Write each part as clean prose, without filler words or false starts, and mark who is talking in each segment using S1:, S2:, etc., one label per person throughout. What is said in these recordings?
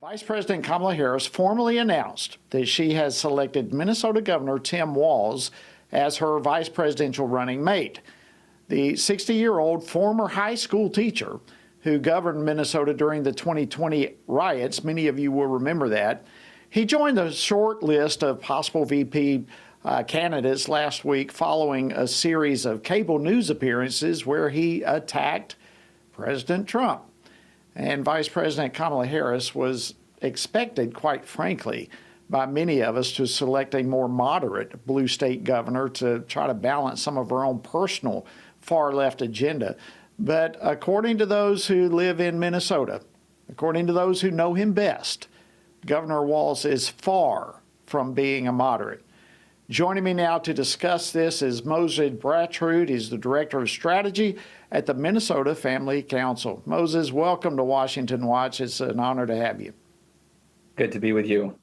S1: Vice President Kamala Harris formally announced that she has selected Minnesota Governor Tim Walz as her vice presidential running mate. The 60-year-old former high school teacher who governed Minnesota during the 2020 riots, many of you will remember that, he joined the short list of possible VP candidates last week following a series of cable news appearances where he attacked President Trump. And Vice President Kamala Harris was expected, quite frankly, by many of us to select a more moderate blue state governor to try to balance some of her own personal far-left agenda. But according to those who live in Minnesota, according to those who know him best, Governor Walz is far from being a moderate. Joining me now to discuss this is Moses Bratrud. He's the Director of Strategy at the Minnesota Family Council. Moses, welcome to Washington Watch. It's an honor to have you.
S2: Good to be with you.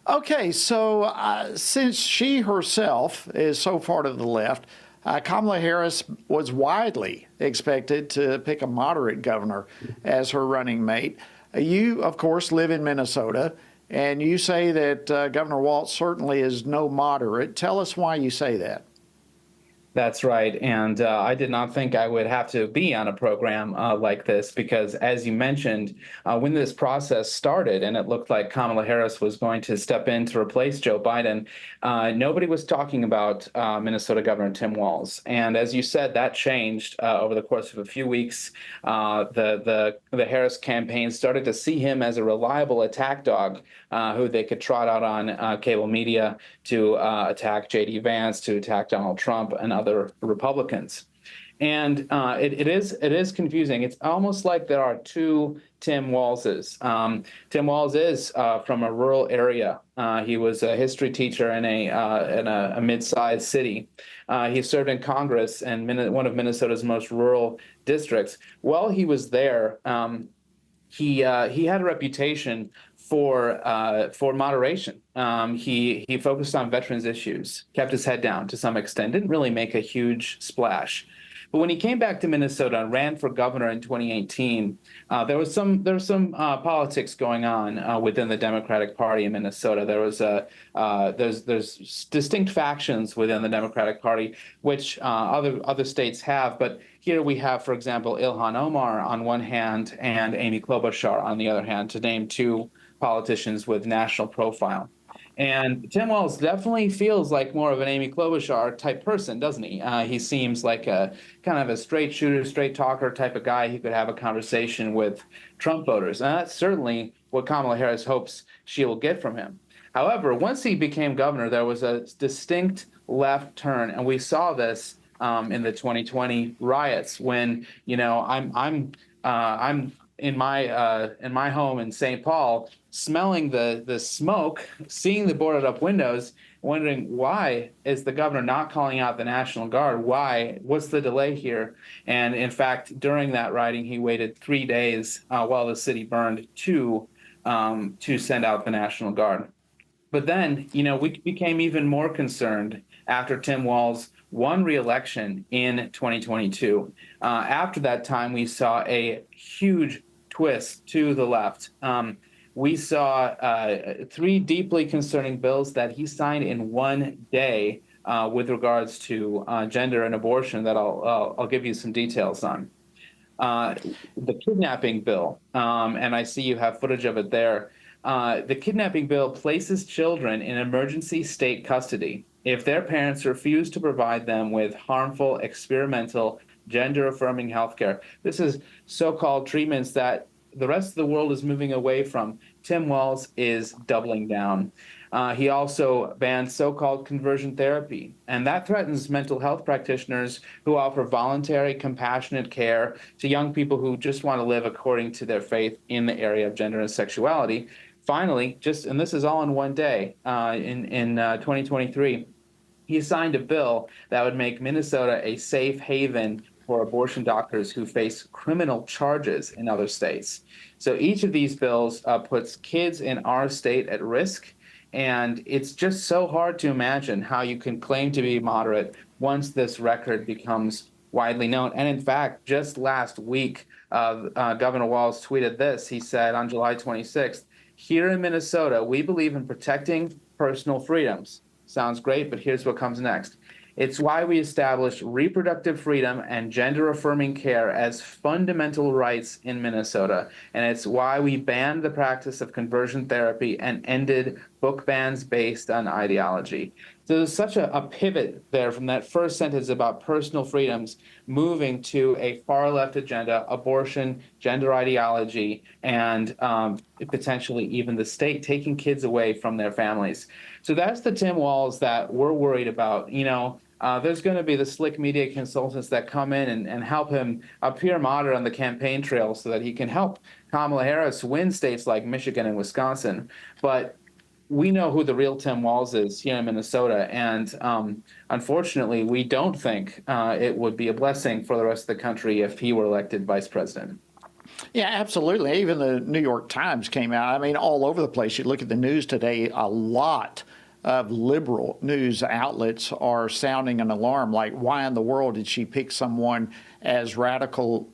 S1: Okay, so since she herself is so far to the left, Kamala Harris was widely expected to pick a moderate governor as her running mate. You, of course, live in Minnesota, and you say that Governor Walz certainly is no moderate. Tell us why you say that.
S2: That's right. And I did not think I would have to be on a program like this because, as you mentioned, when this process started and it looked like Kamala Harris was going to step in to replace Joe Biden, nobody was talking about Minnesota Governor Tim Walz. And as you said, that changed over the course of a few weeks. The Harris campaign started to see him as a reliable attack dog who they could trot out on cable media to attack J.D. Vance, to attack Donald Trump, and other Republicans. And it is confusing. It's almost like there are two Tim Walzes. Tim Walz is from a rural area. He was a history teacher in a mid-sized city. He served in Congress in one of Minnesota's most rural districts. While he was there, he had a reputation for moderation. He focused on veterans issues, kept his head down to some extent, didn't really make a huge splash. But when he came back to Minnesota and ran for governor in 2018, there was some politics going on within the Democratic Party in Minnesota. There's distinct factions within the Democratic Party, which other states have, but here we have, for example, Ilhan Omar on one hand and Amy Klobuchar on the other hand, to name two politicians with national profile. And Tim Walz definitely feels like more of an Amy Klobuchar type person, doesn't he? He seems like a kind of a straight shooter, straight talker type of guy who could have a conversation with Trump voters. And that's certainly what Kamala Harris hopes she will get from him. However, once he became governor, there was a distinct left turn, and we saw this in the 2020 riots when, I'm in my home in St. Paul, smelling the smoke, seeing the boarded up windows, wondering why is the governor not calling out the National Guard? Why? What's the delay here? And in fact, during that rioting, he waited 3 days while the city burned to send out the National Guard. But then, we became even more concerned after Tim Walz won re-election in 2022. After that time, we saw a huge twist to the left. We saw 3 deeply concerning bills that he signed in one day with regards to gender and abortion that I'll give you some details on. The kidnapping bill, and I see you have footage of it there. The kidnapping bill places children in emergency state custody if their parents refuse to provide them with harmful, experimental, gender-affirming health care. This is so-called treatments that the rest of the world is moving away from. Tim Walz is doubling down. He also banned so-called conversion therapy, and that threatens mental health practitioners who offer voluntary, compassionate care to young people who just want to live according to their faith in the area of gender and sexuality. Finally, and this is all in one day, in 2023, he signed a bill that would make Minnesota a safe haven for abortion doctors who face criminal charges in other states. So each of these bills puts kids in our state at risk, and it's just so hard to imagine how you can claim to be moderate once this record becomes widely known. And in fact, just last week, Governor Walz tweeted this. He said on July 26th, "Here in Minnesota, we believe in protecting personal freedoms." Sounds great, but here's what comes next. "It's why we established reproductive freedom and gender-affirming care as fundamental rights in Minnesota. And it's why we banned the practice of conversion therapy and ended book bans based on ideology." So there's such a pivot there from that first sentence about personal freedoms moving to a far left agenda, abortion, gender ideology, and potentially even the state taking kids away from their families. So that's the Tim Walz that we're worried about. There's going to be the slick media consultants that come in and help him appear modern on the campaign trail so that he can help Kamala Harris win states like Michigan and Wisconsin. But we know who the real Tim Walz is here in Minnesota, and unfortunately, we don't think it would be a blessing for the rest of the country if he were elected vice president.
S1: Yeah, absolutely. Even the New York Times came out. I mean, all over the place. You look at the news today, a lot of liberal news outlets are sounding an alarm, like, why in the world did she pick someone as radical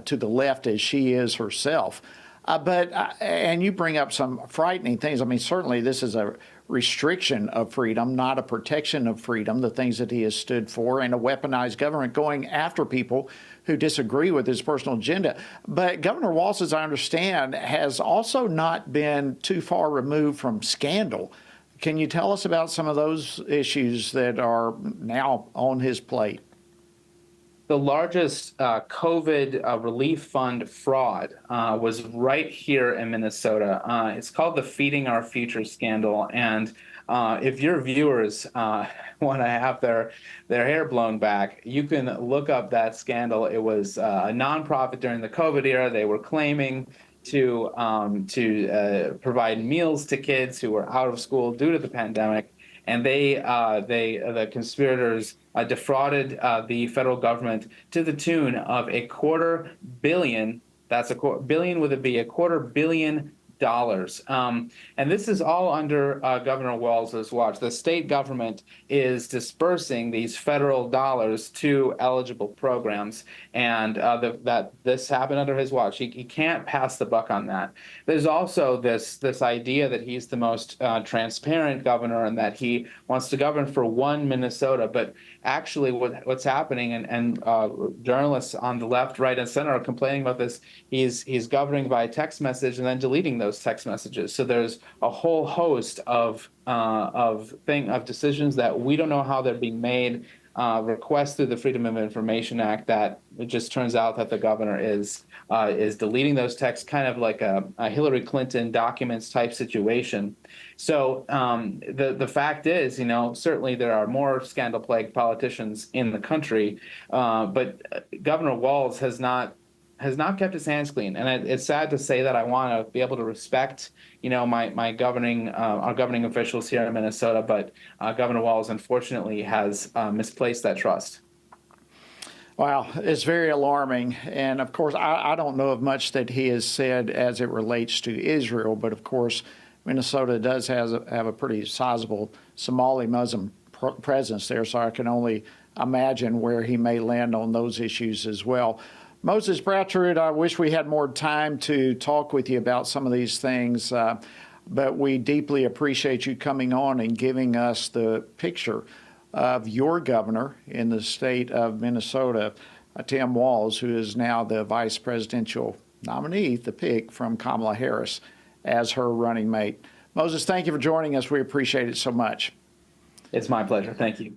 S1: to the left as she is herself? And you bring up some frightening things. I mean, certainly this is a restriction of freedom, not a protection of freedom, the things that he has stood for, and a weaponized government going after people who disagree with his personal agenda. But Governor Walz, as I understand, has also not been too far removed from scandal. Can you tell us about some of those issues that are now on his plate?
S2: The largest COVID relief fund fraud was right here in Minnesota. It's called the Feeding Our Future scandal. And if your viewers want to have their hair blown back, you can look up that scandal. It was a nonprofit during the COVID era. They were claiming to provide meals to kids who were out of school due to the pandemic. And the conspirators defrauded the federal government to the tune of $250 million. That's billion with a B, $250 million. And this is all under Governor Walz's watch. The state government is dispersing these federal dollars to eligible programs, and that this happened under his watch. He can't pass the buck on that. There's also this idea that he's the most transparent governor and that he wants to govern for one Minnesota. But actually, what's happening, and journalists on the left, right, and center are complaining about this. He's governing by text message and then deleting those text messages. So there's a whole host of decisions that we don't know how they're being made. Requests through the Freedom of Information Act that it just turns out that the governor is deleting those texts, kind of like a Hillary Clinton documents type situation. So the fact is, certainly there are more scandal-plagued politicians in the country, but Governor Walz has not kept his hands clean, and it's sad to say that. I want to be able to respect, our governing officials here in Minnesota, but Governor Walz unfortunately has misplaced that trust.
S1: Wow, it's very alarming. And of course, I don't know of much that he has said as it relates to Israel, but of course, Minnesota does have a pretty sizable Somali Muslim presence there, so I can only imagine where he may land on those issues as well. Moses Bratrud, I wish we had more time to talk with you about some of these things, but we deeply appreciate you coming on and giving us the picture of your governor in the state of Minnesota, Tim Walz, who is now the vice presidential nominee, the pick from Kamala Harris as her running mate. Moses, thank you for joining us. We appreciate it so much.
S2: It's my pleasure. Thank you.